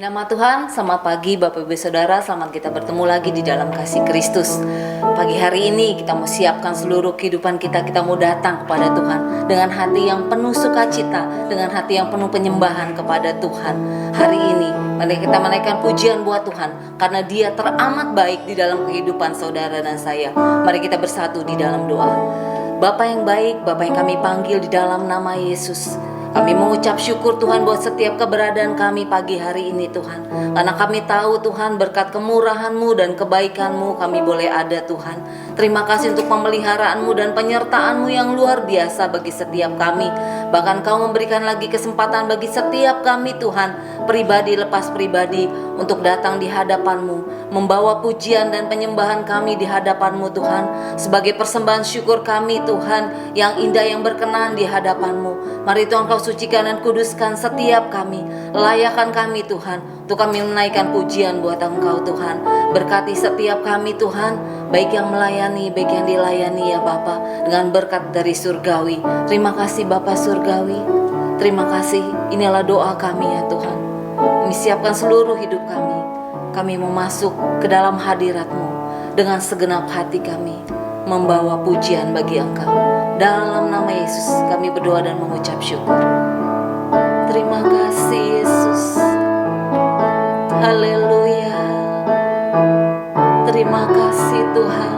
Nama Tuhan, selamat pagi Bapak Ibu Saudara, selamat kita bertemu lagi di dalam kasih Kristus. Pagi hari ini kita mau siapkan seluruh kehidupan kita mau datang kepada Tuhan dengan hati yang penuh sukacita, dengan hati yang penuh penyembahan kepada Tuhan. Hari ini mari kita menaikkan pujian buat Tuhan karena Dia teramat baik di dalam kehidupan saudara dan saya. Mari kita bersatu di dalam doa. Bapa yang baik, Bapa yang kami panggil di dalam nama Yesus, kami mengucap syukur Tuhan buat setiap keberadaan kami pagi hari ini Tuhan. Karena kami tahu Tuhan berkat kemurahan-Mu dan kebaikan-Mu kami boleh ada Tuhan. Terima kasih untuk pemeliharaanmu dan penyertaan-Mu yang luar biasa bagi setiap kami. Bahkan Kau memberikan lagi kesempatan bagi setiap kami Tuhan, pribadi lepas pribadi, untuk datang di hadapan-Mu, membawa pujian dan penyembahan kami di hadapan-Mu Tuhan, sebagai persembahan syukur kami Tuhan, yang indah yang berkenan di hadapan-Mu. Mari Tuhan Kau sucikan dan kuduskan setiap kami, layakan kami Tuhan, untuk kami menaikkan pujian buat Engkau Tuhan. Berkati setiap kami Tuhan, baik yang melayani, baik yang dilayani ya Bapa, dengan berkat dari surgawi. Terima kasih Bapa surgawi, terima kasih. Inilah doa kami ya Tuhan. Kami siapkan seluruh hidup kami. Kami mau masuk ke dalam hadirat-Mu dengan segenap hati kami, membawa pujian bagi Engkau. Dalam nama Yesus kami berdoa dan mengucap syukur. Terima kasih Yesus. Haleluya. Terima kasih Tuhan.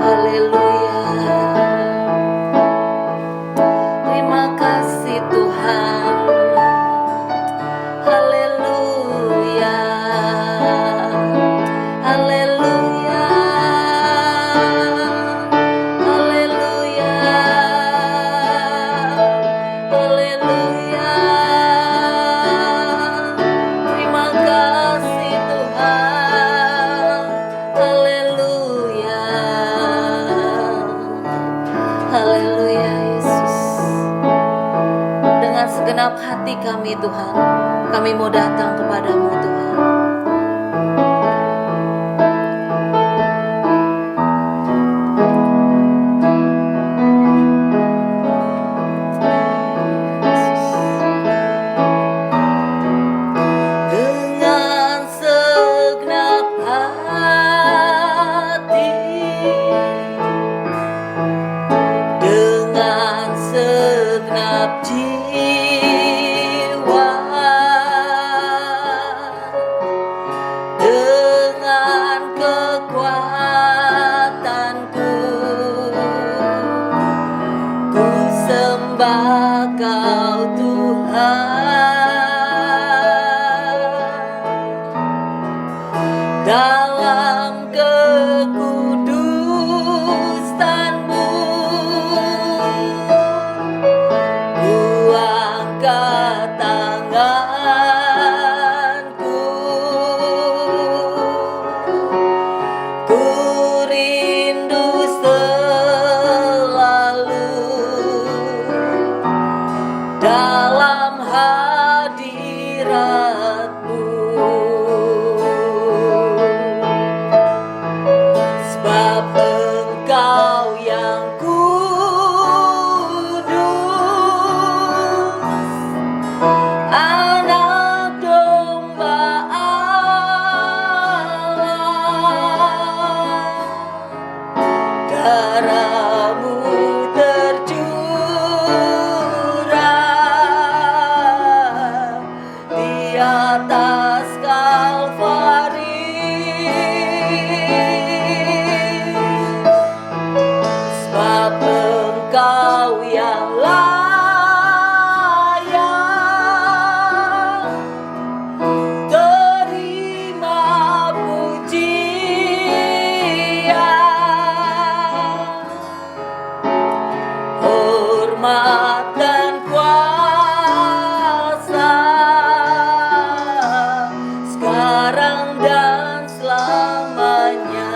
Haleluya. Terima kasih Tuhan. Haleluya. Haleluya. Haleluya. Haleluya. Terima kasih Tuhan. Haleluya. Haleluya Yesus. Dengan segenap hati kami Tuhan, kami mau datang kepadamu Tuhan. Dengan segenap hati, dengan segenap jiwa, dengan kekuatanku, ku sembah Kau Tuhan. Dalam kekudusan-Mu, ku angkat tanganku, ku rindu selalu dalam hadirat-Mu. Sebab Engkau yang kudus, Anak Domba Allah. Darah-Mu tercurah di atas Kalvari. Sebab Engkau yang layak terima pujian, hormat dan kuasa, sekarang dan selamanya.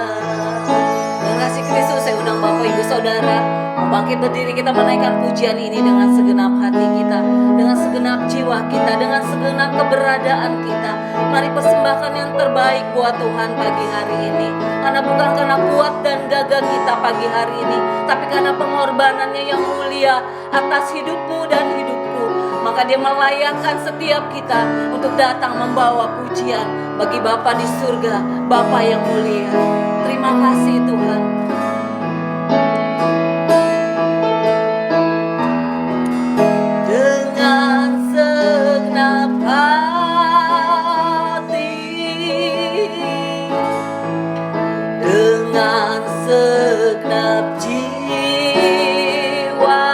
Terima kasih Kristus. Saya undang Bapak Ibu Saudara mau bangkit berdiri, kita menaikkan pujian ini dengan segenap hati kita, dengan segenap jiwa kita, dengan segenap keberadaan kita. Mari persembahkan yang terbaik buat Tuhan pagi hari ini. Karena bukan karena kuat dan gagah kita pagi hari ini, tapi karena pengorbanannya yang mulia atas hidupmu dan hidupku. maka Dia melayakkan setiap kita untuk datang membawa pujian bagi Bapa di surga, Bapa yang mulia. Terima kasih Tuhan. Dengan segenap hati, dengan segenap jiwa,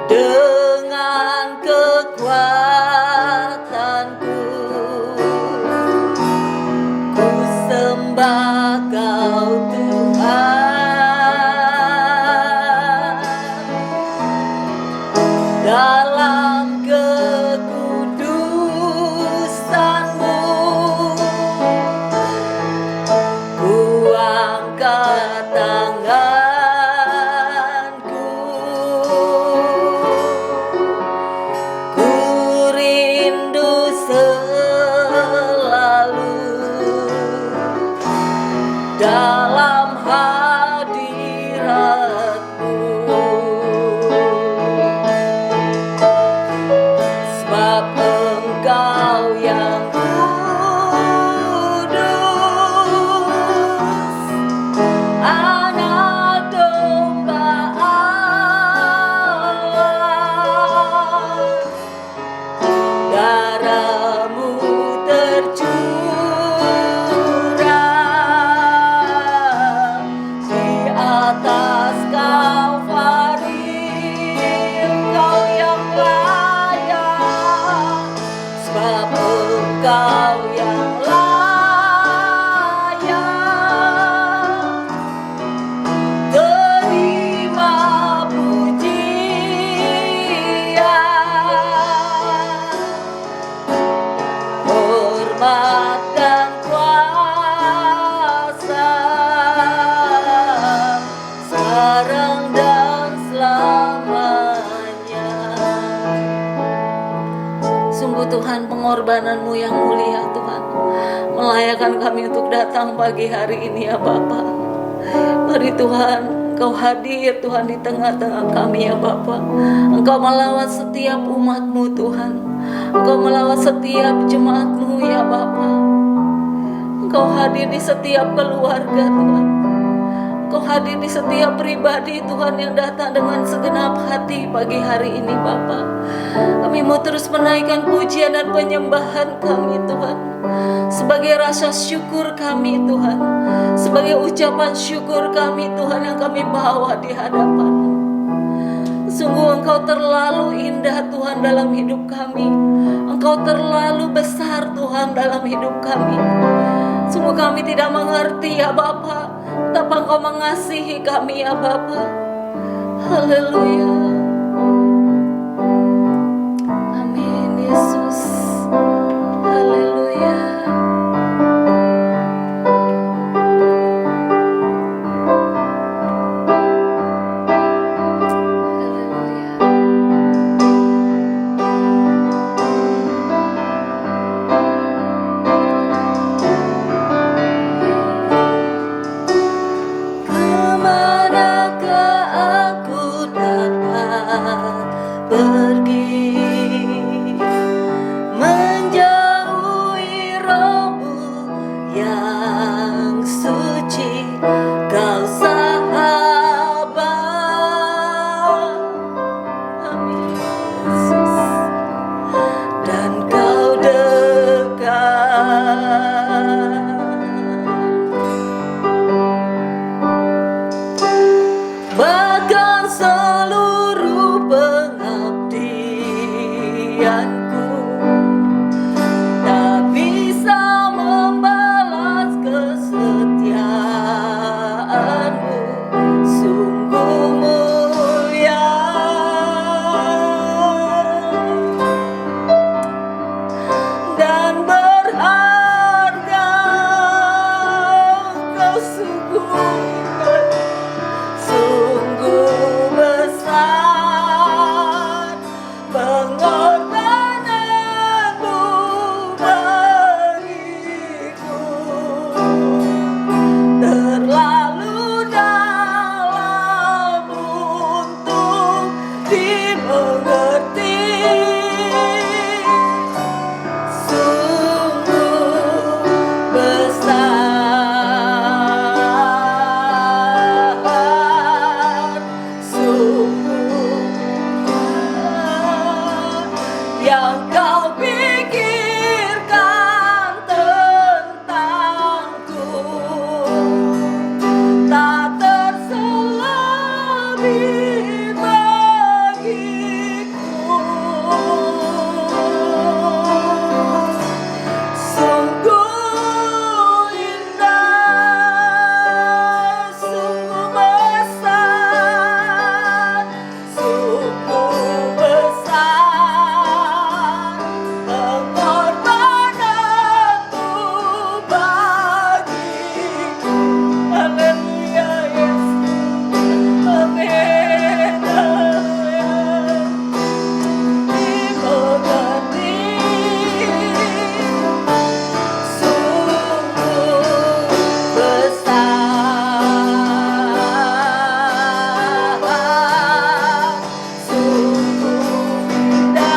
dengan kekuatanku, ku sembah Kau Tuhan. Dalam kekudusan-Mu, ku angkat tanganku, ku rindu selalu dalam hadirat-Mu. Sebab Engkau yang kudus, Anak Domba Allah. Darah-Mu tercurah di atas Kalvari. Engkau yang layak, sebab Engkau yang layak. Terima pujian, hormat dan kuasa, sekarang dan selamanya. Sungguh Tuhan, pengorbanan-Mu yang mulia Tuhan melayakkan kami untuk datang pagi hari ini ya Bapa. Mari Tuhan, Engkau hadir Tuhan di tengah-tengah kami ya Bapa. Engkau melawat setiap umat-Mu Tuhan. Engkau melawat setiap jemaat-Mu ya Bapa. Engkau hadir di setiap keluarga Tuhan. Engkau hadir di setiap pribadi Tuhan yang datang dengan segenap hati pagi hari ini Bapa. Kami mau terus menaikkan pujian dan penyembahan kami Tuhan, sebagai rasa syukur kami Tuhan, sebagai ucapan syukur kami Tuhan yang kami bawa di hadapan-Mu. Sungguh Engkau terlalu indah Tuhan dalam hidup kami. Engkau terlalu besar Tuhan dalam hidup kami. Sungguh kami tidak mengerti ya Bapa, betapa Engkau mengasihi kami ya Bapa. Haleluya. Amin Yesus. Haleluya. Kemanakah aku dapat kau pikirkan tentangku tak terselami bagiku. Sungguh indah, sungguh besar, sungguh besar pengorbananmu bagiku. Haleluya Yesus, amin, haleluya. Dimengerti sungguh besar, sungguh indah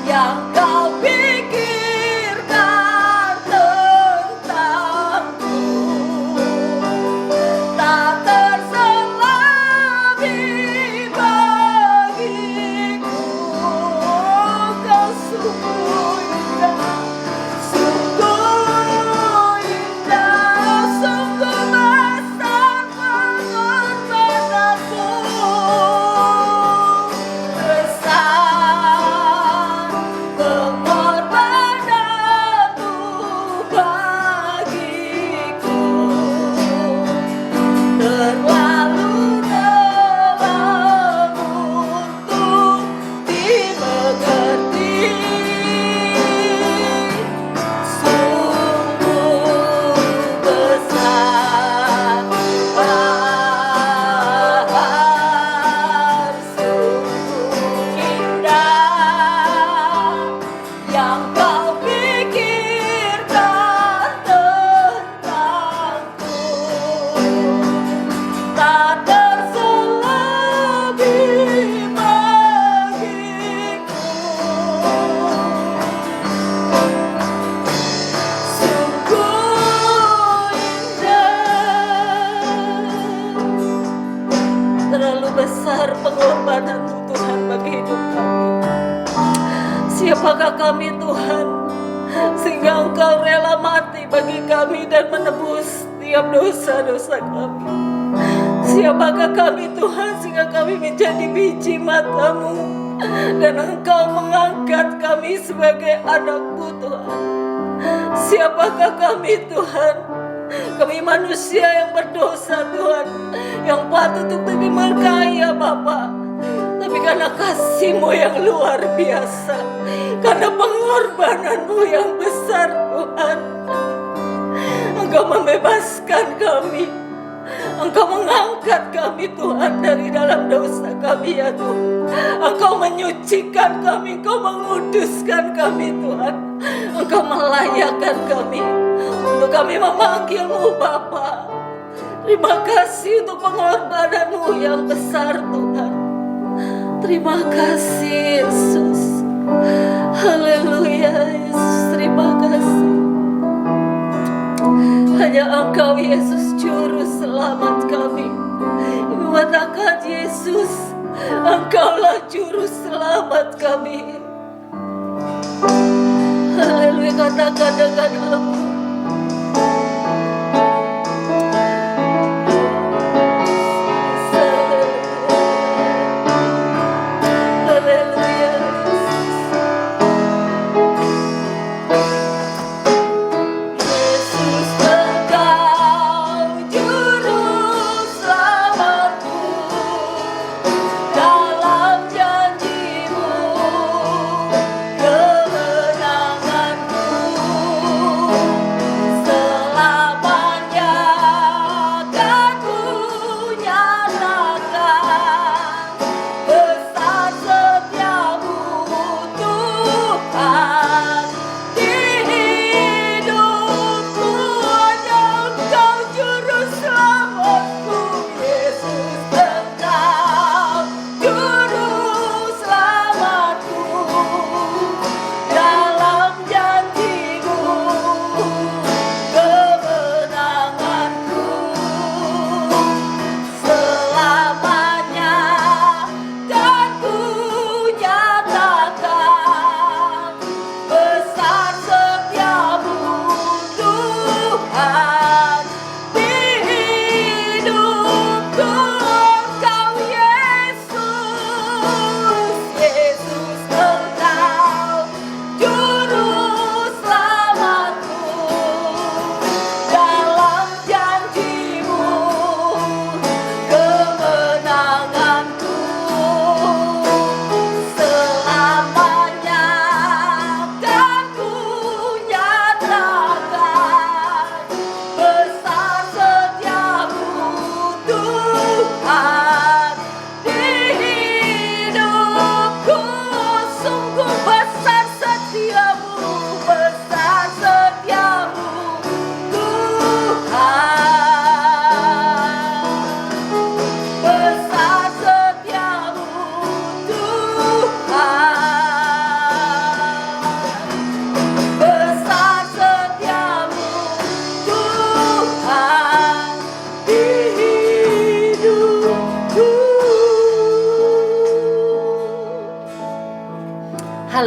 yang kau pikirkan tentangku tak terselami bagiku. Kau sungguh indah, sungguh indah, sungguh besar pengorbananmu, besar pengorbananmu bagiku. Terlalu dalam untuk dimengerti. Sungguh besar, sungguh indah yang kau pikirkan tentangku tak terselami bagiku. Sungguh indah, terlalu besar pengorbananmu Tuhan bagi hidup kami. Siapakah kami Tuhan sehingga Engkau rela mati bagi kami dan menebus setiap dosa-dosa kami? Siapakah kami Tuhan sehingga kami menjadi biji mata-Mu dan Engkau mengangkat kami sebagai anak-Mu Tuhan? Siapakah kami Tuhan? Kami manusia yang berdosa Tuhan, yang patut untuk diberkahi ya Bapa. Tapi karena kasih-Mu yang luar biasa, karena pengorbanan-Mu yang besar Tuhan, Engkau membebaskan kami. Engkau mengangkat kami Tuhan dari dalam dosa kami ya Tuhan. Engkau menyucikan kami, Engkau menguduskan kami Tuhan. Engkau melayakkan kami untuk kami memanggil-Mu Bapa. Terima kasih untuk pengorbanan-Mu yang besar Tuhan. Terima kasih Yesus. Haleluya Yesus, terima kasih. Hanya Engkau Yesus juru selamat kami. Ibu katakan Yesus, Engkaulah juru selamat kami. Haleluya, katakan dengan lembut.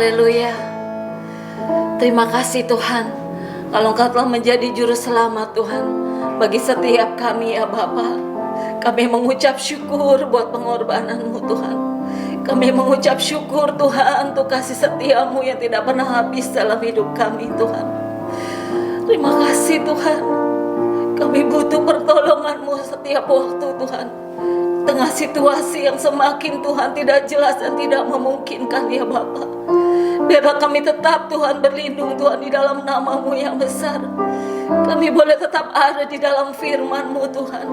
Haleluya. Terima kasih Tuhan, kalau Engkau telah menjadi juru selamat Tuhan bagi setiap kami ya Bapa. Kami mengucap syukur buat pengorbanan-Mu Tuhan. Kami mengucap syukur Tuhan untuk kasih setia-Mu yang tidak pernah habis dalam hidup kami Tuhan. Terima kasih Tuhan. Kami butuh pertolongan-Mu setiap waktu Tuhan. Tengah situasi yang semakin Tuhan tidak jelas dan tidak memungkinkan ya Bapa. Biarlah kami tetap Tuhan berlindung Tuhan di dalam nama-Mu yang besar. Kami boleh tetap ada di dalam firman-Mu Tuhan.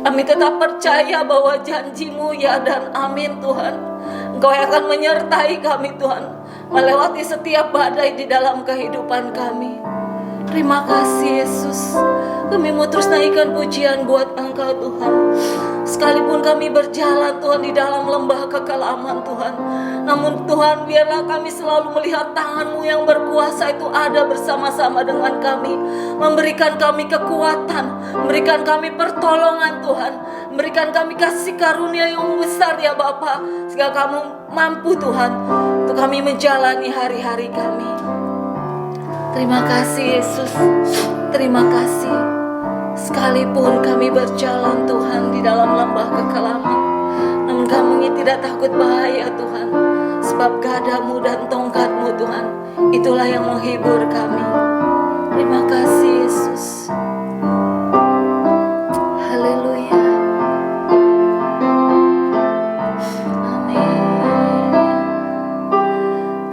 Kami tetap percaya bahwa janji-Mu ya dan amin Tuhan. Engkau yang akan menyertai kami Tuhan, melewati setiap badai di dalam kehidupan kami. Terima kasih Yesus. Kami mau terus naikkan pujian buat Engkau Tuhan. Sekalipun kami berjalan Tuhan di dalam lembah kekelaman Tuhan, namun Tuhan biarlah kami selalu melihat tangan-Mu yang berkuasa itu ada bersama-sama dengan kami, memberikan kami kekuatan, memberikan kami pertolongan Tuhan, memberikan kami kasih karunia yang besar ya Bapa, sehingga Kamu mampu Tuhan untuk kami menjalani hari-hari kami. Terima kasih Yesus, terima kasih. Sekalipun kami berjalan Tuhan di dalam lembah kekelaman, namun kami tidak takut bahaya Tuhan, sebab gadamu dan tongkat-Mu Tuhan, itulah yang menghibur kami. Terima kasih Yesus. Haleluya. Amin.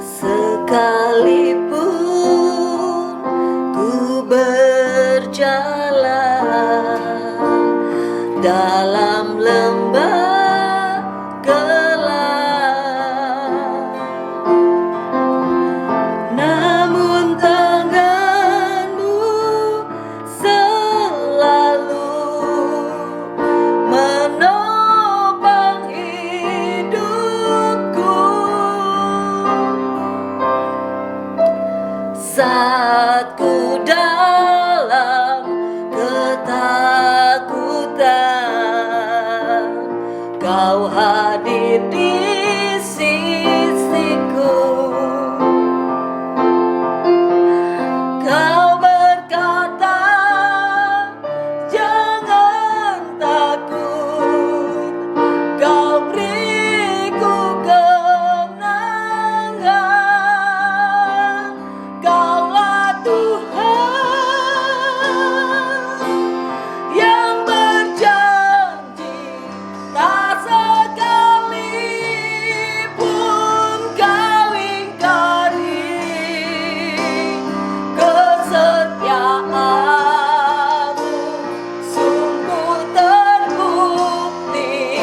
Sekalipun ku berjalan dalam lembah gelap, namun tangan-Mu selalu menopang hidupku. Saat ku dalam ketakutan, Kau hadir di sisiku. Kau berkata, jangan takut, Kau beriku kemenangan. Kaulah Tuhan yang berjanji, tak sekalipun Kau ingkari kesetiaan-Mu, sungguh terbukti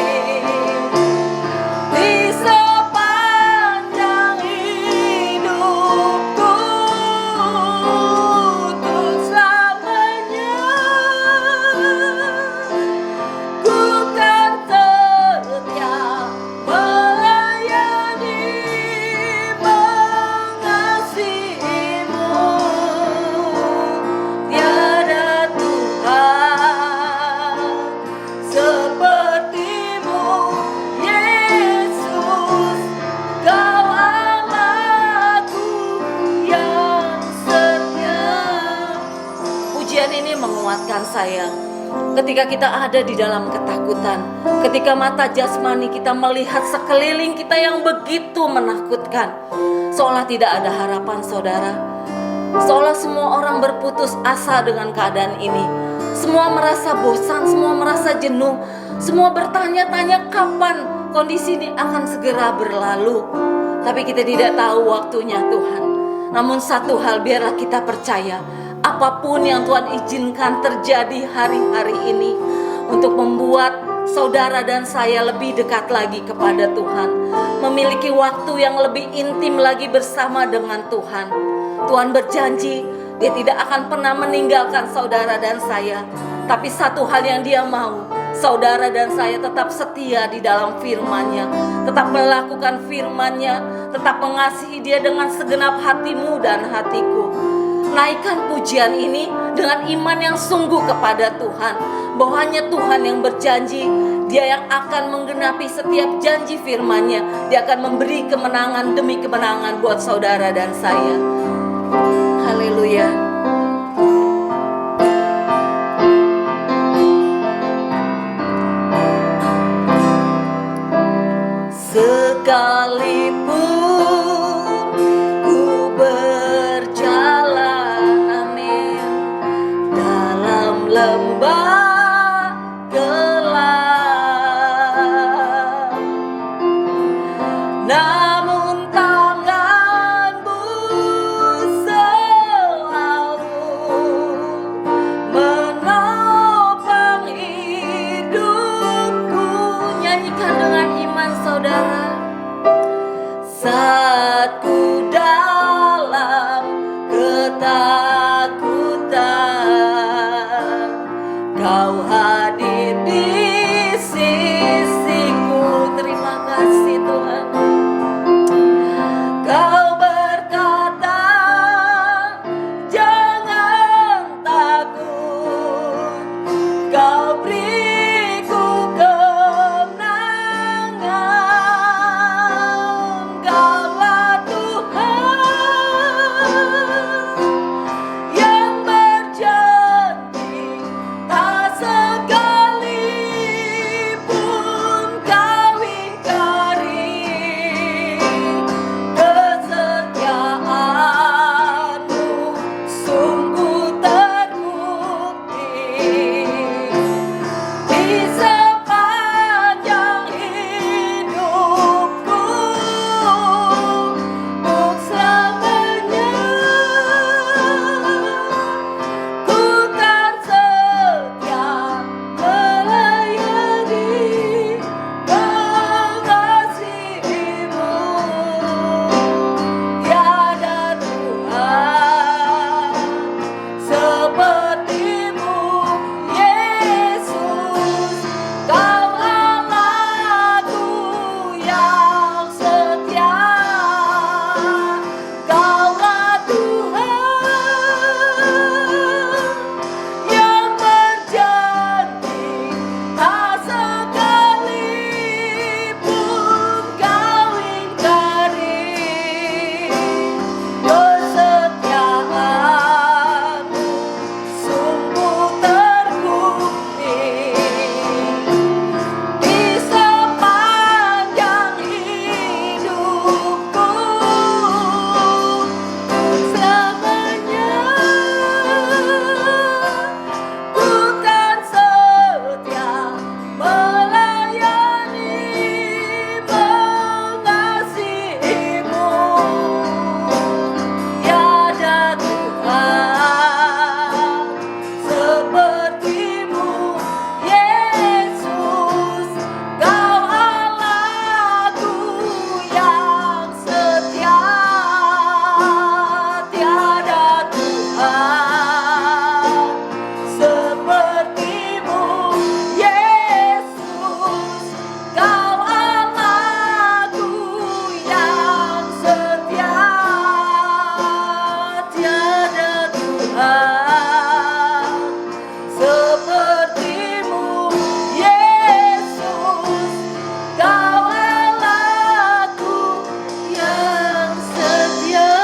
di sepanjang hidupku. Untuk selamanya ku kan setia melayani, mengasihi-Mu. Tiada Tuhan seperti-Mu, Yesus. Kau Allahku yang setia. Pujian ini menguatkan saya ketika kita ada di dalam ketakutan, ketika mata jasmani kita melihat sekeliling kita yang begitu menakutkan, seolah tidak ada harapan saudara, seolah semua orang berputus asa dengan keadaan ini. Semua merasa bosan, semua merasa jenuh, semua bertanya-tanya kapan kondisi ini akan segera berlalu. Tapi kita tidak tahu waktunya Tuhan. Namun satu hal biarlah kita percaya, apapun yang Tuhan izinkan terjadi hari-hari ini untuk membuat saudara dan saya lebih dekat lagi kepada Tuhan, memiliki waktu yang lebih intim lagi bersama dengan Tuhan. Tuhan berjanji Dia tidak akan pernah meninggalkan saudara dan saya. Tapi satu hal yang Dia mau, saudara dan saya tetap setia di dalam firman-Nya, tetap melakukan firman-Nya, tetap mengasihi Dia dengan segenap hatimu dan hatiku. Naikkan pujian ini dengan iman yang sungguh kepada Tuhan, bahwa hanya Tuhan yang berjanji Dia yang akan menggenapi setiap janji firman-Nya. Dia akan memberi kemenangan demi kemenangan buat saudara dan saya. Haleluya. Sekalipun ku berjalan, amin, dalam lembah gelap, namun tangan-Mu selalu menopang hidupku. Nyanyikan dengan iman saudara. Saat ku dalam ketakutan, Kau hadir di sisiku. Terima kasih Tuhan. Kau berkata, jangan takut, Kau beriku kemenangan. Kaulah Tuhan yang berjanji, tak sekalipun Kau ingkari, kesetiaan-Mu sungguh terbukti di sepanjang hidupku, untuk selamanya. Ku kan setia melayani, mengasihi-Mu. Tiada Tuhan seperti-Mu, Yesus. Kau Allahku yang setia. Kaulah Tuhan yang berjanji, tak sekalipun Kau ingkari, kesetiaan-Mu sungguh terbukti di sepanjang hidupku, untuk selamanya. Ku kan setia melayani, mengasihi-Mu. Tiada Tuhan seperti-Mu, Yesus. Kau Allahku yang setia. Tiada Tuhan seperti-Mu, Yesus. Kau Allahku yang setia. Tiada Tuhan seperti-Mu, Yesus. Kau Allahku yang setia.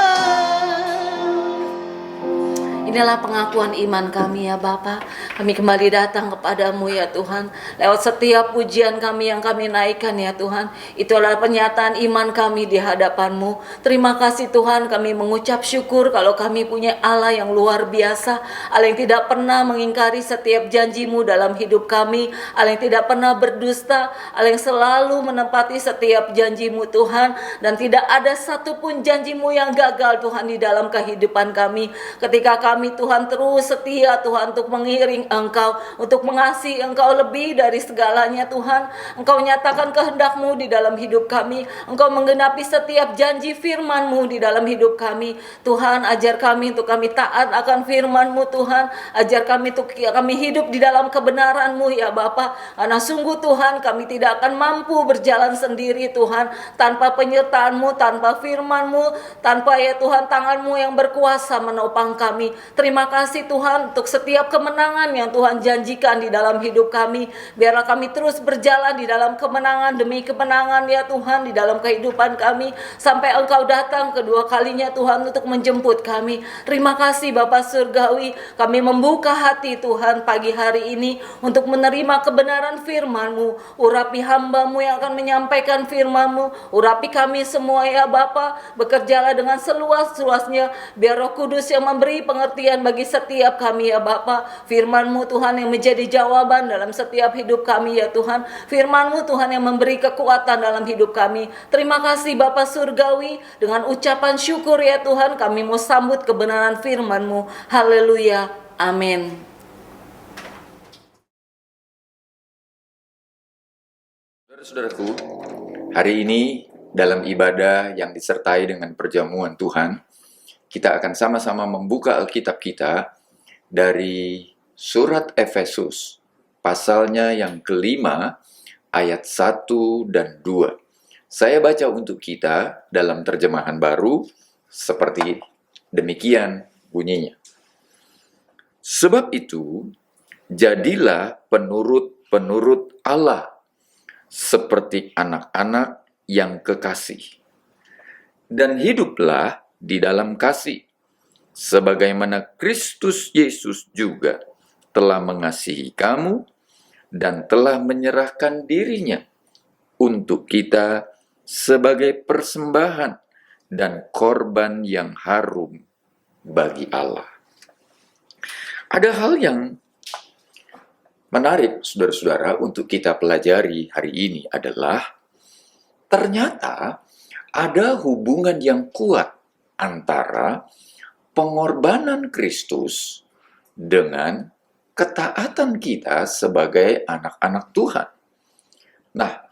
Inilah pengakuan iman kami ya Bapa. Kami kembali datang kepadamu ya Tuhan. Lewat setiap pujian kami yang kami naikkan ya Tuhan, itu adalah pernyataan iman kami di hadapan-Mu. Terima kasih Tuhan, kami mengucap syukur kalau kami punya Allah yang luar biasa, Allah yang tidak pernah mengingkari setiap janji-Mu dalam hidup kami, Allah yang tidak pernah berdusta, Allah yang selalu menepati setiap janji-Mu Tuhan. Dan tidak ada satupun janji-Mu yang gagal Tuhan di dalam kehidupan kami. Ketika kami Tuhan terus setia Tuhan untuk mengiring Engkau, untuk mengasihi Engkau lebih dari segalanya Tuhan. Engkau nyatakan kehendak-Mu di dalam hidup kami. Engkau menggenapi setiap janji firman-Mu di dalam hidup kami. Tuhan, ajar kami untuk kami taat akan firman-Mu Tuhan. Ajar kami untuk kami hidup di dalam kebenaran-Mu ya Bapa. Karena sungguh Tuhan, kami tidak akan mampu berjalan sendiri Tuhan, tanpa penyertaan-Mu, tanpa firman-Mu, tanpa ya Tuhan tangan-Mu yang berkuasa menopang kami. Terima kasih Tuhan untuk setiap kemenangan yang Tuhan janjikan di dalam hidup kami. Biarlah kami terus berjalan di dalam kemenangan demi kemenangan ya Tuhan di dalam kehidupan kami. Sampai Engkau datang kedua kalinya Tuhan untuk menjemput kami. Terima kasih Bapa Surgawi. Kami membuka hati Tuhan pagi hari ini untuk menerima kebenaran firman-Mu. Urapi hamba-Mu yang akan menyampaikan firman-Mu. Urapi kami semua ya Bapa. Bekerjalah dengan seluas-luasnya. Biar Roh Kudus yang memberi pengertian bagi setiap kami ya Bapa. Firman-Mu Tuhan yang menjadi jawaban dalam setiap hidup kami ya Tuhan. Firman-Mu Tuhan yang memberi kekuatan dalam hidup kami. Terima kasih Bapa Surgawi. Dengan ucapan syukur ya Tuhan, kami mau sambut kebenaran firman-Mu. Haleluya. Amin. Saudara-saudaraku, hari ini dalam ibadah yang disertai dengan perjamuan Tuhan, kita akan sama-sama membuka Alkitab kita dari surat Efesus, pasalnya yang kelima, ayat 1 dan 2. Saya baca untuk kita dalam terjemahan baru, seperti demikian bunyinya. Sebab itu, jadilah penurut-penurut Allah, seperti anak-anak yang kekasih. Dan hiduplah di dalam kasih, sebagaimana Kristus Yesus juga telah mengasihi kamu dan telah menyerahkan dirinya untuk kita sebagai persembahan dan korban yang harum bagi Allah. Ada hal yang menarik, saudara-saudara, untuk kita pelajari hari ini adalah ternyata ada hubungan yang kuat antara pengorbanan Kristus dengan ketaatan kita sebagai anak-anak Tuhan. Nah,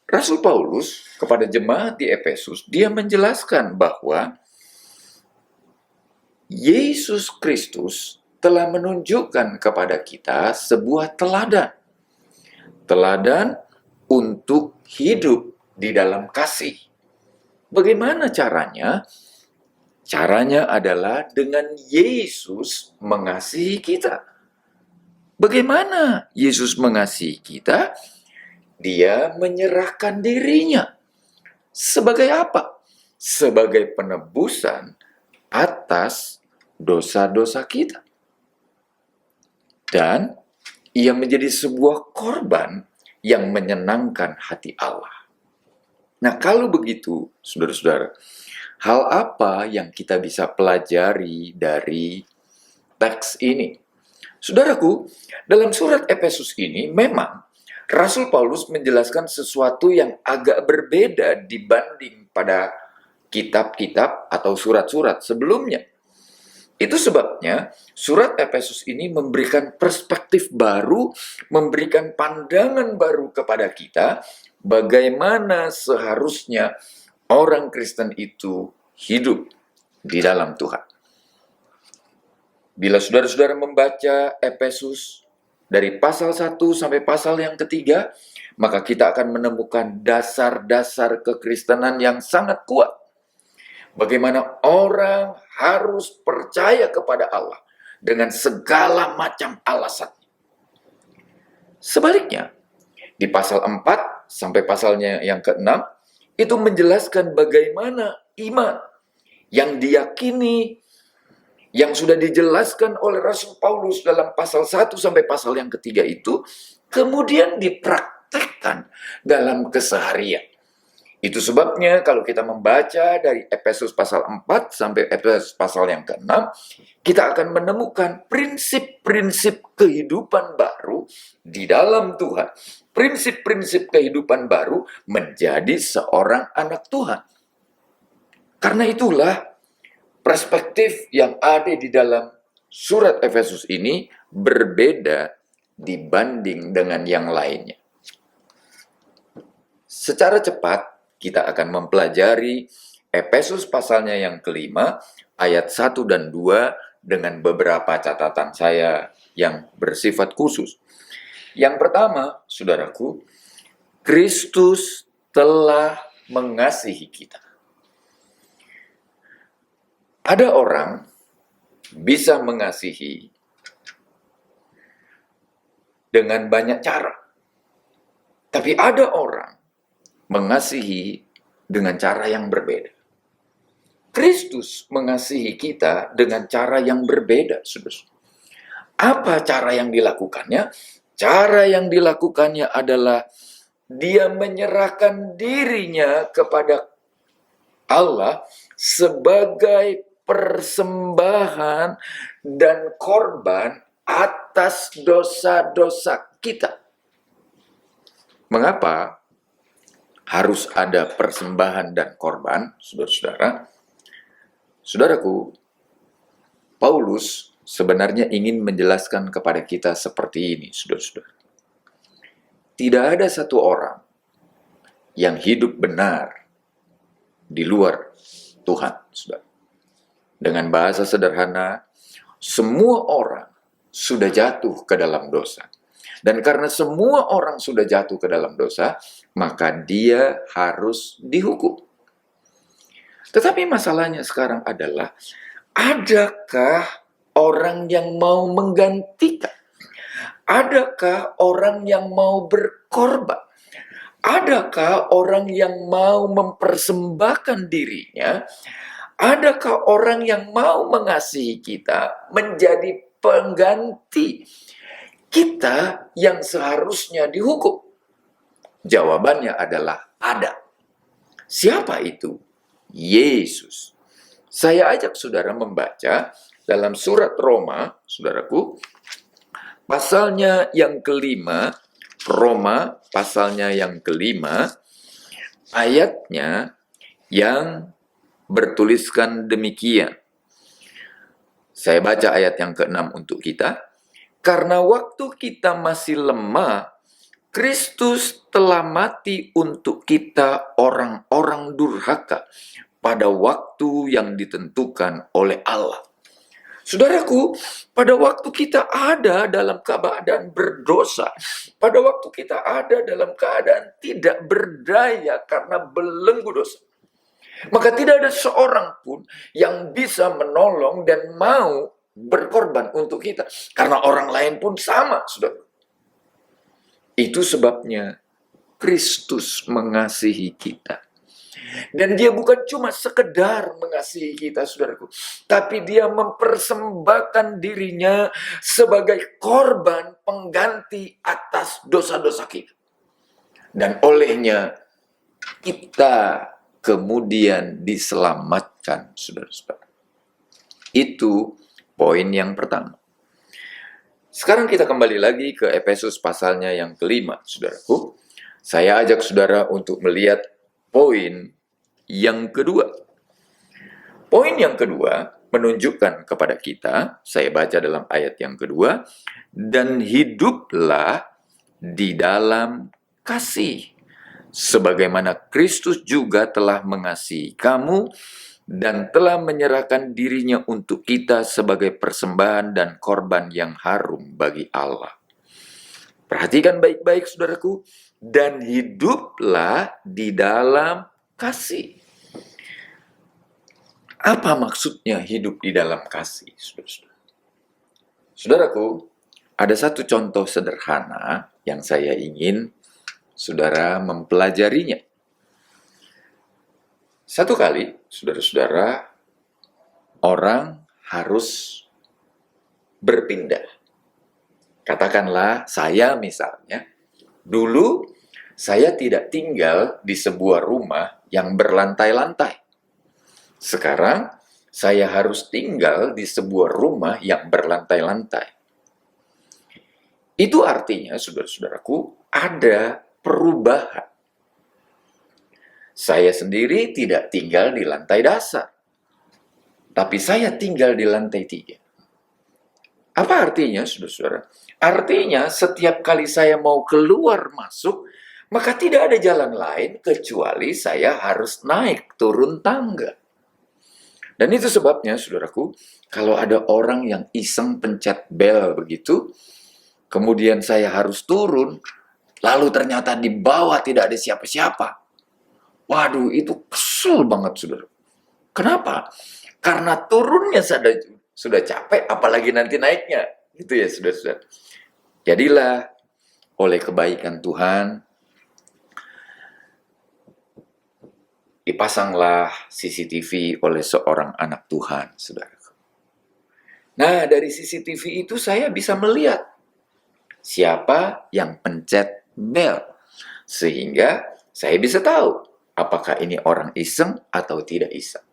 Rasul Paulus kepada jemaat di Efesus, dia menjelaskan bahwa Yesus Kristus telah menunjukkan kepada kita sebuah teladan. Teladan untuk hidup di dalam kasih. Bagaimana caranya? Caranya adalah dengan Yesus mengasihi kita. Bagaimana Yesus mengasihi kita? Dia menyerahkan dirinya. Sebagai apa? Sebagai penebusan atas dosa-dosa kita. Dan ia menjadi sebuah korban yang menyenangkan hati Allah. Nah, kalau begitu, saudara-saudara, hal apa yang kita bisa pelajari dari teks ini? Saudaraku, dalam surat Efesus ini memang Rasul Paulus menjelaskan sesuatu yang agak berbeda dibanding pada kitab-kitab atau surat-surat sebelumnya. Itu sebabnya surat Efesus ini memberikan perspektif baru, memberikan pandangan baru kepada kita bagaimana seharusnya orang Kristen itu hidup di dalam Tuhan. Bila saudara-saudara membaca Efesus dari pasal 1 sampai pasal yang ketiga, maka kita akan menemukan dasar-dasar kekristenan yang sangat kuat. Bagaimana orang harus percaya kepada Allah dengan segala macam alasan. Sebaliknya, di pasal 4 sampai pasalnya yang ke-6, itu menjelaskan bagaimana iman yang diyakini, yang sudah dijelaskan oleh Rasul Paulus dalam pasal 1 sampai pasal yang ketiga itu, kemudian dipraktekkan dalam keseharian. Itu sebabnya kalau kita membaca dari Efesus pasal 4 sampai Efesus pasal yang ke-6, kita akan menemukan prinsip-prinsip kehidupan baru di dalam Tuhan. Prinsip-prinsip kehidupan baru menjadi seorang anak Tuhan. Karena itulah perspektif yang ada di dalam surat Efesus ini berbeda dibanding dengan yang lainnya. Secara cepat, kita akan mempelajari Efesus pasalnya yang kelima, ayat 1 dan 2 dengan beberapa catatan saya yang bersifat khusus. Yang pertama, saudaraku, Kristus telah mengasihi kita. Ada orang bisa mengasihi dengan banyak cara. Tapi ada orang mengasihi dengan cara yang berbeda. Kristus mengasihi kita dengan cara yang berbeda, saudara. Apa cara yang dilakukannya? Cara yang dilakukannya adalah dia menyerahkan dirinya kepada Allah sebagai persembahan dan korban atas dosa-dosa kita. Mengapa harus ada persembahan dan korban, saudara-saudara? Saudaraku, Paulus sebenarnya ingin menjelaskan kepada kita seperti ini, saudara-saudara. Tidak ada satu orang yang hidup benar di luar Tuhan, saudara. Dengan bahasa sederhana, semua orang sudah jatuh ke dalam dosa. Dan karena semua orang sudah jatuh ke dalam dosa, maka dia harus dihukum. Tetapi masalahnya sekarang adalah, adakah orang yang mau menggantikan? Adakah orang yang mau berkorban? Adakah orang yang mau mempersembahkan dirinya? Adakah orang yang mau mengasihi kita menjadi pengganti kita yang seharusnya dihukum? Jawabannya adalah ada. Siapa itu? Yesus. Saya ajak saudara membaca dalam surat Roma, saudaraku, pasalnya yang kelima, Roma pasalnya yang kelima, ayatnya yang bertuliskan demikian. Saya baca ayat yang ke-6 untuk kita. Karena waktu kita masih lemah, Kristus telah mati untuk kita orang-orang durhaka pada waktu yang ditentukan oleh Allah. Saudaraku, pada waktu kita ada dalam keadaan berdosa, pada waktu kita ada dalam keadaan tidak berdaya karena belenggu dosa, maka tidak ada seorang pun yang bisa menolong dan mau berkorban untuk kita. Karena orang lain pun sama, saudara. Itu sebabnya Kristus mengasihi kita. Dan dia bukan cuma sekedar mengasihi kita, saudaraku, tapi dia mempersembahkan dirinya sebagai korban pengganti atas dosa-dosa kita. Dan olehnya kita kemudian diselamatkan, saudara-saudara. Itu poin yang pertama. Sekarang kita kembali lagi ke Efesus pasalnya yang kelima, saudaraku. Saya ajak saudara untuk melihat poin yang kedua. Poin yang kedua menunjukkan kepada kita, saya baca dalam ayat yang kedua, dan hiduplah di dalam kasih, sebagaimana Kristus juga telah mengasihi kamu dan telah menyerahkan dirinya untuk kita sebagai persembahan dan korban yang harum bagi Allah. Perhatikan baik-baik, saudaraku, dan hiduplah di dalam kasih. Apa maksudnya hidup di dalam kasih, saudara-saudara? Saudaraku, ada satu contoh sederhana yang saya ingin saudara mempelajarinya. Satu kali, saudara-saudara, orang harus berpindah. Katakanlah saya misalnya, dulu saya tidak tinggal di sebuah rumah yang berlantai-lantai. Sekarang saya harus tinggal di sebuah rumah yang berlantai-lantai. Itu artinya, saudara-saudaraku, ada perubahan. Saya sendiri tidak tinggal di lantai dasar, tapi saya tinggal di lantai 3. Apa artinya, saudara-saudara? Artinya setiap kali saya mau keluar masuk, maka tidak ada jalan lain kecuali saya harus naik turun tangga. Dan itu sebabnya, saudaraku, kalau ada orang yang iseng pencet bel begitu, kemudian saya harus turun, lalu ternyata di bawah tidak ada siapa-siapa. Waduh, itu kesel banget, saudara. Kenapa? Karena turunnya sudah capek, apalagi nanti naiknya. Gitu ya, saudara-saudara. Jadilah oleh kebaikan Tuhan, dipasanglah CCTV oleh seorang anak Tuhan, saudara. Nah, dari CCTV itu saya bisa melihat siapa yang pencet bel. Sehingga saya bisa tahu apakah ini orang iseng atau tidak iseng.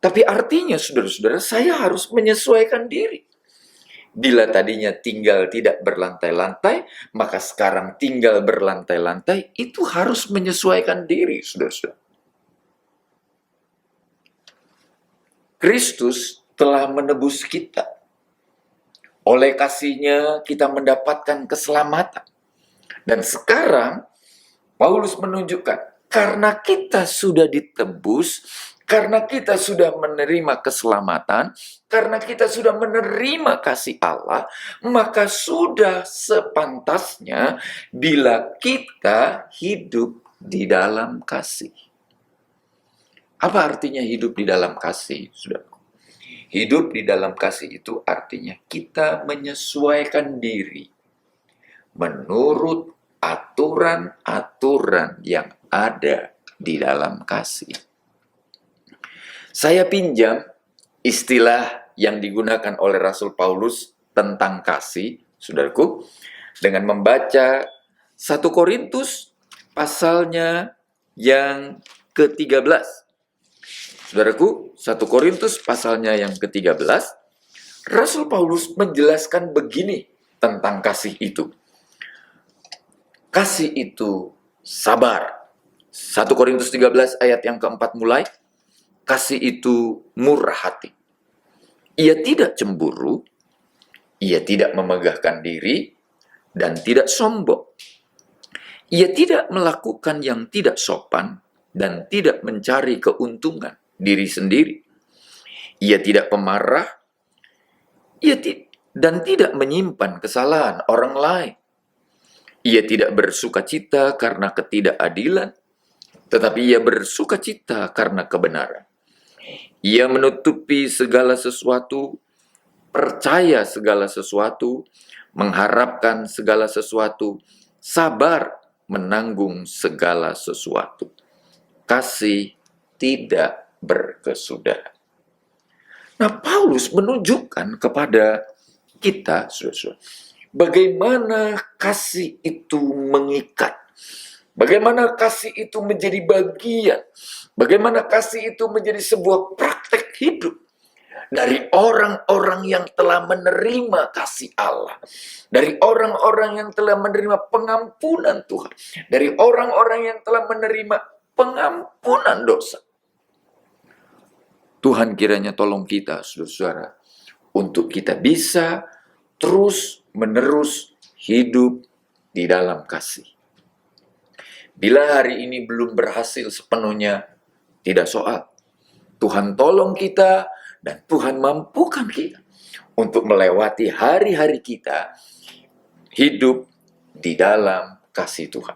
Tapi artinya, saudara-saudara, saya harus menyesuaikan diri. Bila tadinya tinggal tidak berlantai-lantai, maka sekarang tinggal berlantai-lantai, itu harus menyesuaikan diri, saudara-saudara. Kristus telah menebus kita. Oleh kasih-Nya kita mendapatkan keselamatan. Dan sekarang Paulus menunjukkan, karena kita sudah ditebus, karena kita sudah menerima keselamatan, karena kita sudah menerima kasih Allah, maka sudah sepantasnya bila kita hidup di dalam kasih. Apa artinya hidup di dalam kasih, saudara? Hidup di dalam kasih itu artinya kita menyesuaikan diri menurut aturan-aturan yang ada di dalam kasih. Saya pinjam istilah yang digunakan oleh Rasul Paulus tentang kasih, saudaraku, dengan membaca 1 Korintus pasalnya yang ke-13. Saudaraku, 1 Korintus pasalnya yang ke-13, Rasul Paulus menjelaskan begini tentang kasih itu. Kasih itu sabar. 1 Korintus 13 ayat yang keempat mulai. Kasih itu murah hati. Ia tidak cemburu, ia tidak memegahkan diri, dan tidak sombong. Ia tidak melakukan yang tidak sopan, dan tidak mencari keuntungan diri sendiri. Ia tidak pemarah, dan tidak menyimpan kesalahan orang lain. Ia tidak bersukacita karena ketidakadilan, tetapi ia bersukacita karena kebenaran. Ia menutupi segala sesuatu, percaya segala sesuatu, mengharapkan segala sesuatu, sabar menanggung segala sesuatu. Kasih tidak berkesudahan. Nah, Paulus menunjukkan kepada kita, saudara-saudara, bagaimana kasih itu mengikat. Bagaimana kasih itu menjadi bagian. Bagaimana kasih itu menjadi sebuah praktek hidup. Dari orang-orang yang telah menerima kasih Allah. Dari orang-orang yang telah menerima pengampunan Tuhan. Dari orang-orang yang telah menerima pengampunan dosa. Tuhan kiranya tolong kita, saudara-saudara, untuk kita bisa terus-menerus hidup di dalam kasih. Bila hari ini belum berhasil sepenuhnya, tidak soal. Tuhan tolong kita dan Tuhan mampukan kita untuk melewati hari-hari kita hidup di dalam kasih Tuhan.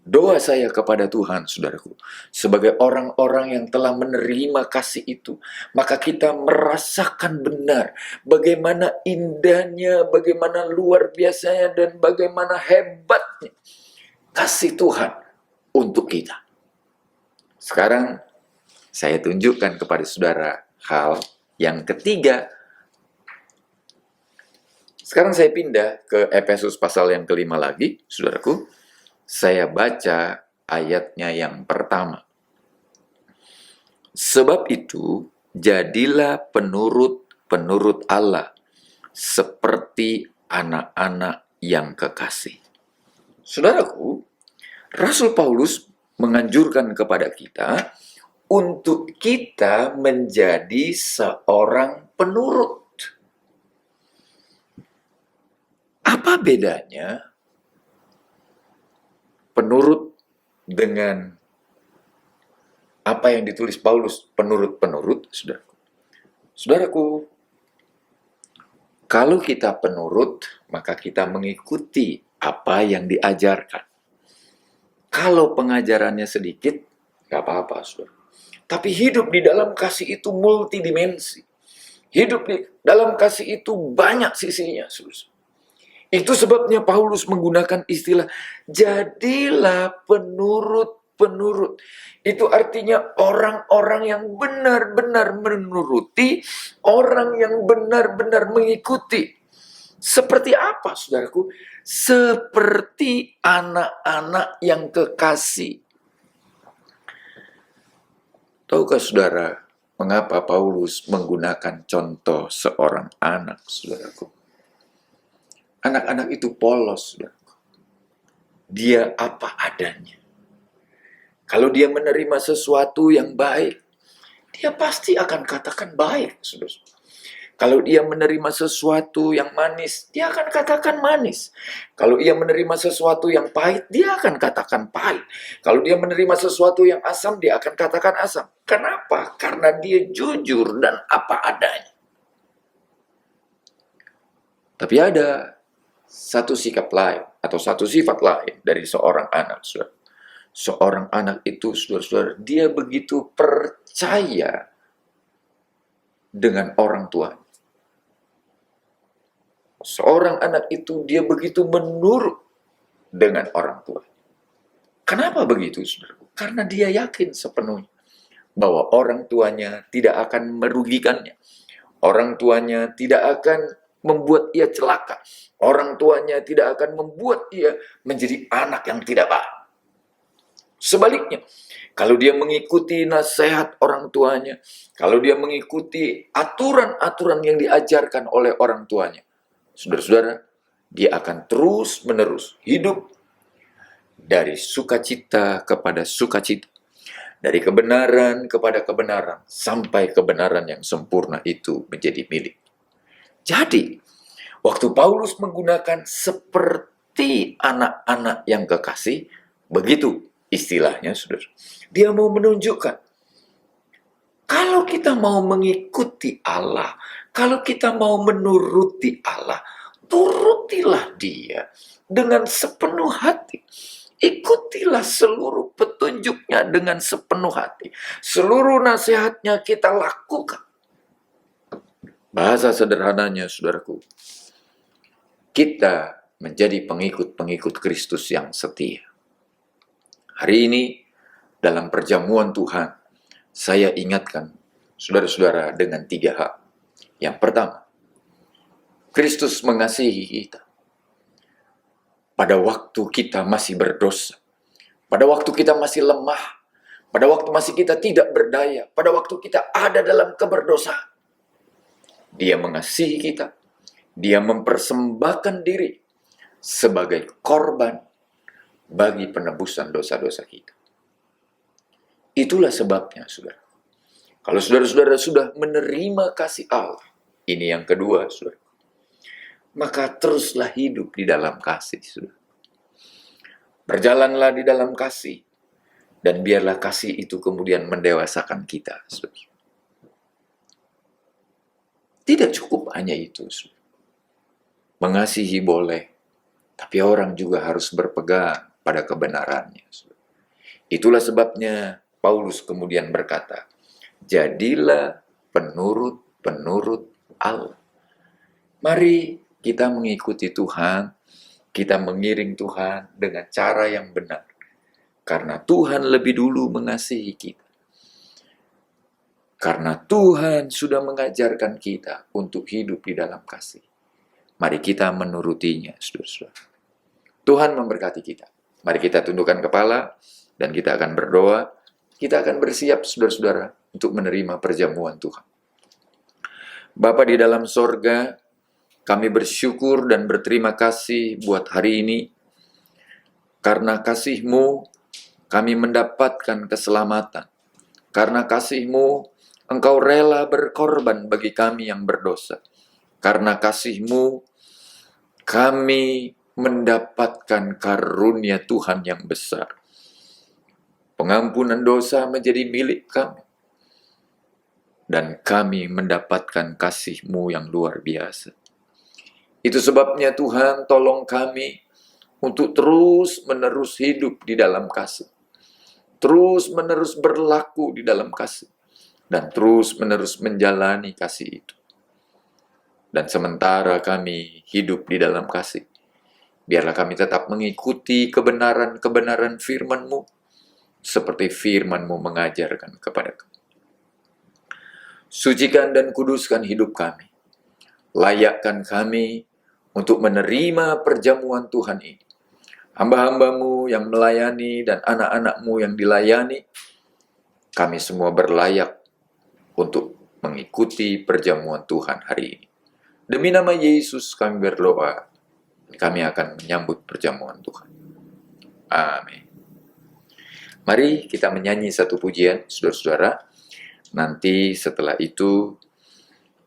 Doa saya kepada Tuhan, saudaraku, sebagai orang-orang yang telah menerima kasih itu, maka kita merasakan benar bagaimana indahnya, bagaimana luar biasanya, dan bagaimana hebatnya kasih Tuhan untuk kita. Sekarang saya tunjukkan kepada saudara hal yang ketiga. Sekarang saya pindah ke Efesus pasal yang kelima lagi, saudaraku. Saya baca ayatnya yang pertama. Sebab itu, jadilah penurut Allah, seperti anak-anak yang kekasih. Saudaraku, Rasul Paulus menganjurkan kepada kita untuk kita menjadi seorang penurut. Apa bedanya penurut dengan apa yang ditulis Paulus, penurut-penurut, saudaraku? Saudaraku, kalau kita penurut, maka kita mengikuti apa yang diajarkan. Kalau pengajarannya sedikit, gak apa-apa, saudara. Tapi hidup di dalam kasih itu multidimensi. Hidup di dalam kasih itu banyak sisinya, saudara. Itu sebabnya Paulus menggunakan istilah jadilah penurut-penurut. Itu artinya orang-orang yang benar-benar menuruti, orang yang benar-benar mengikuti. Seperti apa, saudaraku? Seperti anak-anak yang kekasih. Tahukah saudara, mengapa Paulus menggunakan contoh seorang anak, saudaraku? Anak-anak itu polos, saudaraku. Dia apa adanya. Kalau dia menerima sesuatu yang baik, dia pasti akan katakan baik, saudara. Kalau dia menerima sesuatu yang manis, dia akan katakan manis. Kalau ia menerima sesuatu yang pahit, dia akan katakan pahit. Kalau dia menerima sesuatu yang asam, dia akan katakan asam. Kenapa? Karena dia jujur dan apa adanya. Tapi ada satu sikap lain atau satu sifat lain dari seorang anak, saudara. Seorang anak itu, saudara-saudara, dia begitu percaya dengan orang tuanya. Seorang anak itu dia begitu menurut dengan orang tua. Kenapa begitu, saudara? Karena dia yakin sepenuhnya bahwa orang tuanya tidak akan merugikannya. Orang tuanya tidak akan membuat ia celaka. Orang tuanya tidak akan membuat ia menjadi anak yang tidak baik. Sebaliknya, kalau dia mengikuti nasihat orang tuanya, kalau dia mengikuti aturan-aturan yang diajarkan oleh orang tuanya, saudara-saudara, dia akan terus-menerus hidup dari sukacita kepada sukacita, dari kebenaran kepada kebenaran, sampai kebenaran yang sempurna itu menjadi milik. Jadi, waktu Paulus menggunakan seperti anak-anak yang kekasih, begitu istilahnya, saudara. Dia mau menunjukkan, kalau kita mau mengikuti Allah, kalau kita mau menuruti Allah, turutilah Dia dengan sepenuh hati. Ikutilah seluruh petunjuknya dengan sepenuh hati. Seluruh nasihatnya kita lakukan. Bahasa sederhananya, saudaraku, kita menjadi pengikut-pengikut Kristus yang setia. Hari ini, dalam perjamuan Tuhan, saya ingatkan saudara-saudara dengan 3 hal. Yang pertama, Kristus mengasihi kita. Pada waktu kita masih berdosa, pada waktu kita masih lemah, pada waktu masih kita tidak berdaya, pada waktu kita ada dalam keberdosaan, Dia mengasihi kita. Dia mempersembahkan diri sebagai korban bagi penebusan dosa-dosa kita. Itulah sebabnya, saudara. Kalau saudara-saudara sudah menerima kasih Allah, ini yang kedua, saudara, maka teruslah hidup di dalam kasih, saudara. Berjalanlah di dalam kasih, dan biarlah kasih itu kemudian mendewasakan kita, saudara. Tidak cukup hanya itu, saudara. Mengasihi boleh, tapi orang juga harus berpegang pada kebenarannya, saudara. Itulah sebabnya Paulus kemudian berkata, jadilah penurut-penurut Allah. Mari kita mengikuti Tuhan, kita mengiring Tuhan dengan cara yang benar. Karena Tuhan lebih dulu mengasihi kita. Karena Tuhan sudah mengajarkan kita untuk hidup di dalam kasih. Mari kita menurutinya, saudara-saudara. Tuhan memberkati kita. Mari kita tundukkan kepala dan kita akan berdoa. Kita akan bersiap, saudara-saudara, untuk menerima perjamuan Tuhan. Bapa di dalam sorga, kami bersyukur dan berterima kasih buat hari ini. Karena kasih-Mu, kami mendapatkan keselamatan. Karena kasih-Mu, Engkau rela berkorban bagi kami yang berdosa. Karena kasih-Mu, kami mendapatkan karunia Tuhan yang besar. Pengampunan dosa menjadi milik kami. Dan kami mendapatkan kasih-Mu yang luar biasa. Itu sebabnya Tuhan tolong kami untuk terus-menerus hidup di dalam kasih. Terus-menerus berlaku di dalam kasih. Dan terus-menerus menjalani kasih itu. Dan sementara kami hidup di dalam kasih, biarlah kami tetap mengikuti kebenaran-kebenaran firman-Mu, seperti firman-Mu mengajarkan kepada kami. Sucikan dan kuduskan hidup kami. Layakkan kami untuk menerima perjamuan Tuhan ini. Hamba-hamba-Mu yang melayani dan anak-anak-Mu yang dilayani, kami semua berlayak untuk mengikuti perjamuan Tuhan hari ini. Demi nama Yesus kami berdoa, kami akan menyambut perjamuan Tuhan. Amin. Mari kita menyanyi satu pujian, saudara-saudara. Nanti setelah itu,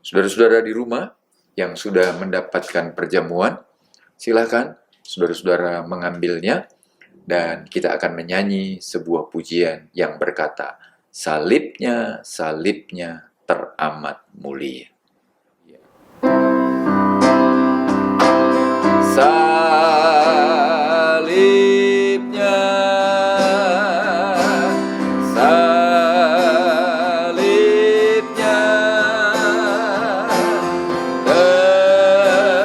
saudara-saudara di rumah yang sudah mendapatkan perjamuan, silakan saudara-saudara mengambilnya, dan kita akan menyanyi sebuah pujian yang berkata, salibnya, salibnya teramat mulia. Salibnya, salibnya teramat mulia.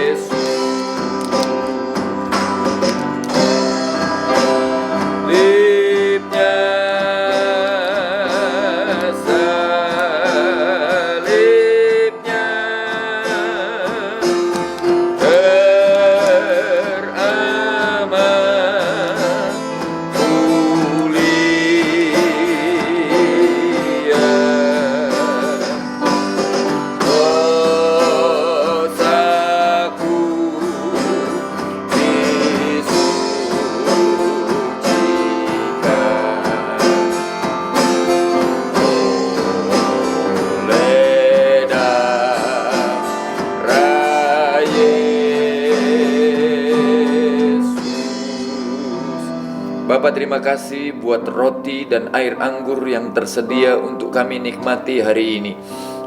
Dosaku Bapa, terima kasih buat roti dan air anggur yang tersedia untuk kami nikmati hari ini.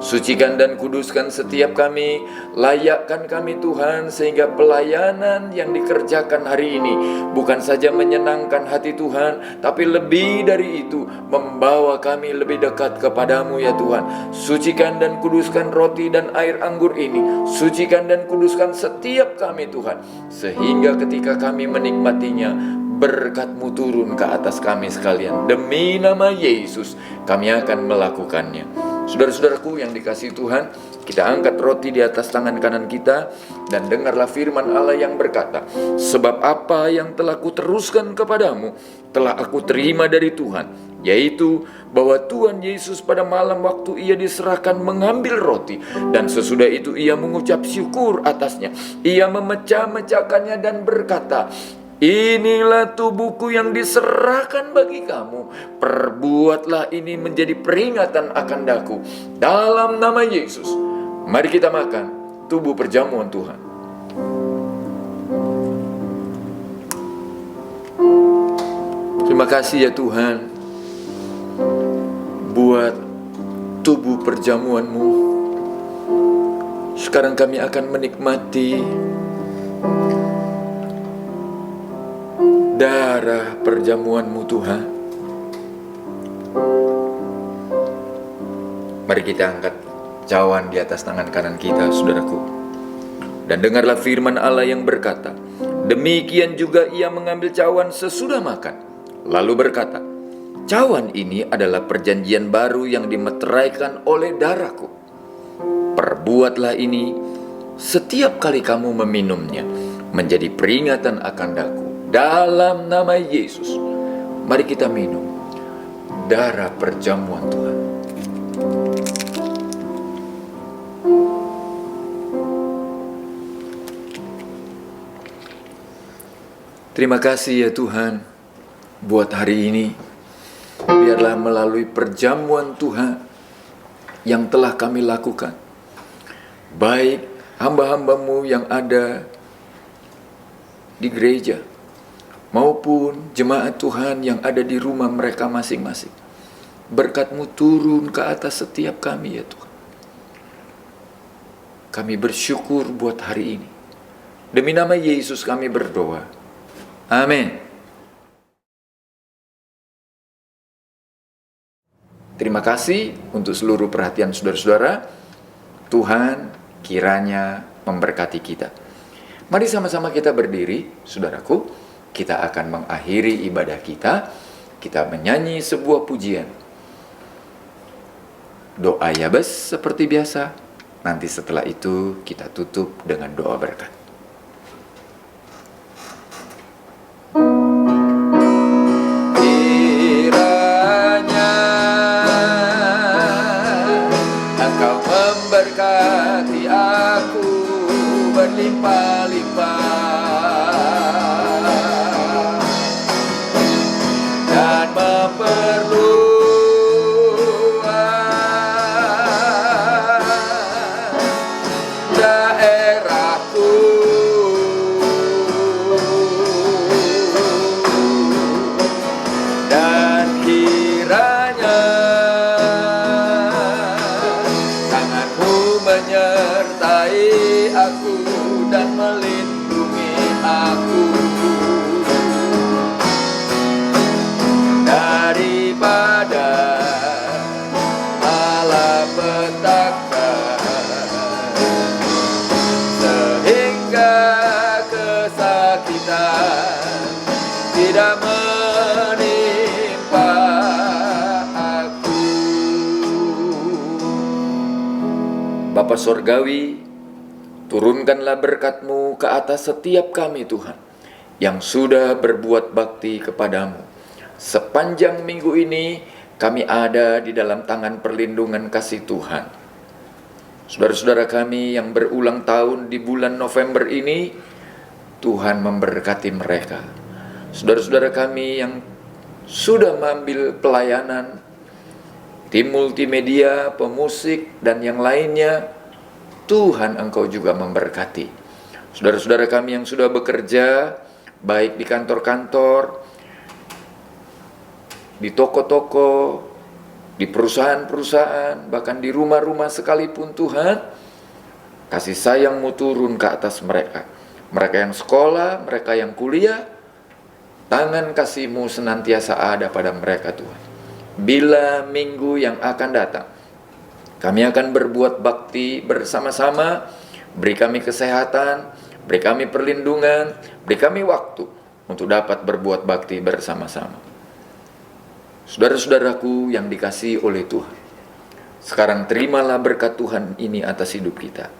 Sucikan dan kuduskan setiap kami, layakkan kami Tuhan, sehingga pelayanan yang dikerjakan hari ini bukan saja menyenangkan hati Tuhan, tapi lebih dari itu, membawa kami lebih dekat kepadamu ya Tuhan. Sucikan dan kuduskan roti dan air anggur ini, sucikan dan kuduskan setiap kami Tuhan, sehingga ketika kami menikmatinya, berkat-Mu turun ke atas kami sekalian. Demi nama Yesus kami akan melakukannya. Saudara-saudaraku yang dikasihi Tuhan, kita angkat roti di atas tangan kanan kita, dan dengarlah firman Allah yang berkata, sebab apa yang telah kuteruskan kepadamu telah aku terima dari Tuhan, yaitu bahwa Tuhan Yesus pada malam waktu ia diserahkan mengambil roti, dan sesudah itu ia mengucap syukur atasnya. Ia memecah-mecahkannya dan berkata, inilah tubuhku yang diserahkan bagi kamu. Perbuatlah ini menjadi peringatan akan daku. Dalam nama Yesus, mari kita makan tubuh perjamuan Tuhan. Terima kasih ya Tuhan buat tubuh perjamuan-Mu. Sekarang kami akan menikmati darah perjamuan-Mu Tuhan. Mari kita angkat cawan di atas tangan kanan kita, saudaraku. Dan dengarlah firman Allah yang berkata, demikian juga ia mengambil cawan sesudah makan, lalu berkata, cawan ini adalah perjanjian baru yang dimeteraikan oleh darahku. Perbuatlah ini setiap kali kamu meminumnya, menjadi peringatan akan daku. Dalam nama Yesus, mari kita minum darah perjamuan Tuhan. Terima kasih ya Tuhan buat hari ini. Biarlah melalui perjamuan Tuhan yang telah kami lakukan, baik hamba-hambamu yang ada di gereja, maupun jemaat Tuhan yang ada di rumah mereka masing-masing. Berkat-Mu turun ke atas setiap kami ya Tuhan. Kami bersyukur buat hari ini. Demi nama Yesus kami berdoa. Amin. Terima kasih untuk seluruh perhatian saudara-saudara. Tuhan kiranya memberkati kita. Mari sama-sama kita berdiri, saudaraku. Kita akan mengakhiri ibadah kita. Kita menyanyi sebuah pujian. Doa Yabes seperti biasa. Nanti setelah itu kita tutup dengan doa berkat. Kiranya Engkau memberkati aku berlimpah-limpah dan memperluas daerahku, dan kiranya tangan-Mu menyertai aku dan melindungi aku daripada malapetaka, sehingga kesakitan tidak menimpa aku. Bapa Sorgawi, turunkanlah berkat-Mu ke atas setiap kami Tuhan, yang sudah berbuat bakti kepadamu. Sepanjang minggu ini kami ada di dalam tangan perlindungan kasih Tuhan. Saudara-saudara kami yang berulang tahun di bulan November ini, Tuhan memberkati mereka. Saudara-saudara kami yang sudah mengambil pelayanan, tim multimedia, pemusik, dan yang lainnya, Tuhan Engkau juga memberkati. Saudara-saudara kami yang sudah bekerja, baik di kantor-kantor, di toko-toko, di perusahaan-perusahaan, bahkan di rumah-rumah sekalipun Tuhan, kasih sayang-Mu turun ke atas mereka. Mereka yang sekolah, mereka yang kuliah, tangan kasih-Mu senantiasa ada pada mereka Tuhan. Bila minggu yang akan datang, kami akan berbuat bakti bersama-sama. Beri kami kesehatan, beri kami perlindungan, beri kami waktu untuk dapat berbuat bakti bersama-sama. Saudara-saudaraku yang dikasihi oleh Tuhan, sekarang terimalah berkat Tuhan ini atas hidup kita.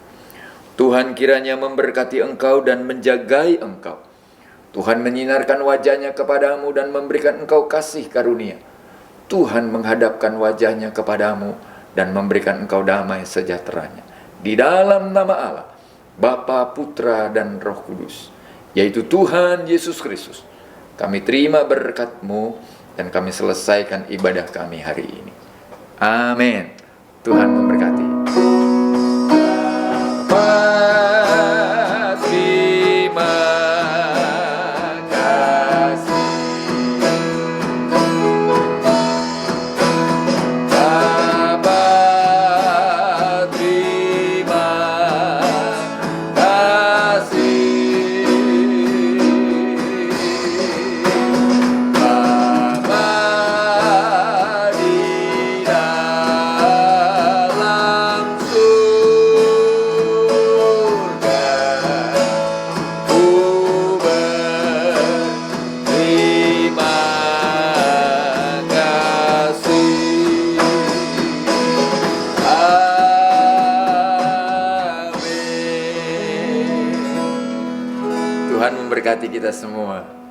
Tuhan kiranya memberkati engkau dan menjagai engkau. Tuhan menyinarkan wajahnya kepadamu dan memberikan engkau kasih karunia. Tuhan menghadapkan wajahnya kepadamu dan memberikan engkau damai sejahteranya. Di dalam nama Allah, Bapa, Putra, dan Roh Kudus, yaitu Tuhan Yesus Kristus, kami terima berkat-Mu dan kami selesaikan ibadah kami hari ini. Amin. Tuhan memberkati. Terima kasih. Bapa, terima kasih. Bapa di dalam surga, ku berterima kasih. Amin. Tuhan memberkati kita semua.